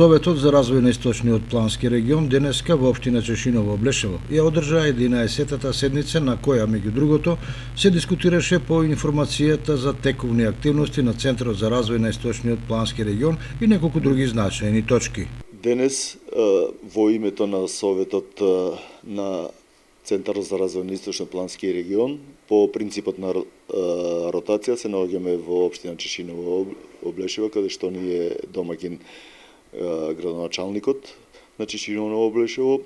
Советот за развој на Источниот плански регион денеска во општина Чешиново Облешево ја одржа 11-тата седница на која, меѓу другото, се дискутираше по информацијата за тековни активности на Центарот за развој на Источниот плански регион и неколку други значајни точки. Денес, во името на Советот на Центарот за развој на Источниот плански регион, по принципот на ротација се наоѓаме во општина Чешиново Облешево, каде што ни е домаќин градоначалникот на Чешиново Облешево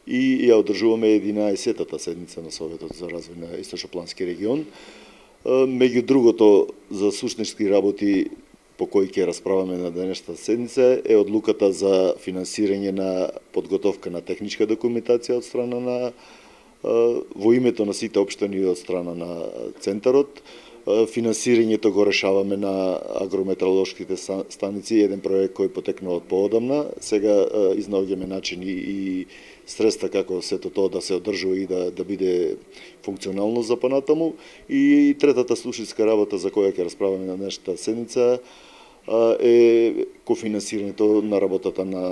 и ја одржуваме 11-тата седница на Советот за развој на Источноплански регион. Меѓу другото, за суштински работи по кои ќе расправаме на денешната седница е одлуката за финансирање на подготовка на техничка документација од страна на во името на сите општини од страна на Центарот. Финансирањето го решаваме на агрометеоролошките станици, еден проект кој потекнува од поодамна. Сега изнаоѓаме начини и средства како сето тоа да се одржува и да биде функционално за понатаму. И третата суштинска работа за која ќе расправаме на днешната седница е кофинансирањето на работата на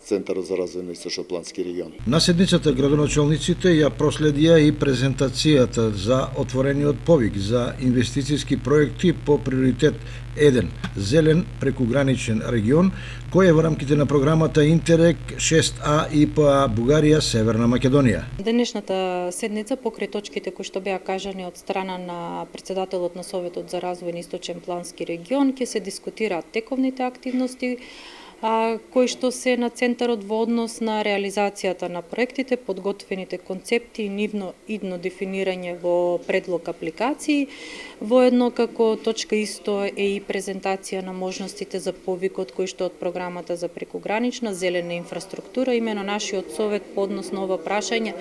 Центарот за развој на Источноплански регион. На седницата градоначалниците ја проследија и презентацијата за отворениот повик за инвестициски проекти по приоритет 1 зелен прекуграничен регион, кој е во рамките на програмата Интерек 6А ИПА Бугарија Северна Македонија. Денешната седница покрај точките кои што беа кажани од страна на председателот на Советот за развој на Источен плански регион ќе се дискутираат тековните активности кои што се на Центарот во однос на реализацијата на проектите, подготвените концепти и нивно идно дефинирање во предлог апликации. Воедно како точка исто е и презентација на можностите за повикот кои што од програмата за прекугранична зелена инфраструктура. Имено нашиот совет по однос на ова прашање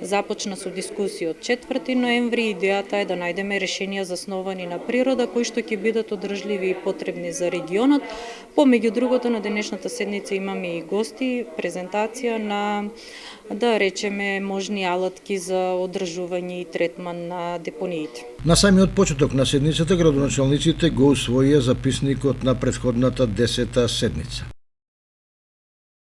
започна со дискусија од 4 ноември. Идејата е да најдеме решенија засновани на природа кои што ќе бидат одржливи и потребни за регионот. Помеѓу другото, на денешната седница имаме и гости, презентација на, да речеме, можни алатки за одржување и третман на депониите. На самиот почеток на седницата градоначалниците го усвоија записникот на претходната 10-та седница.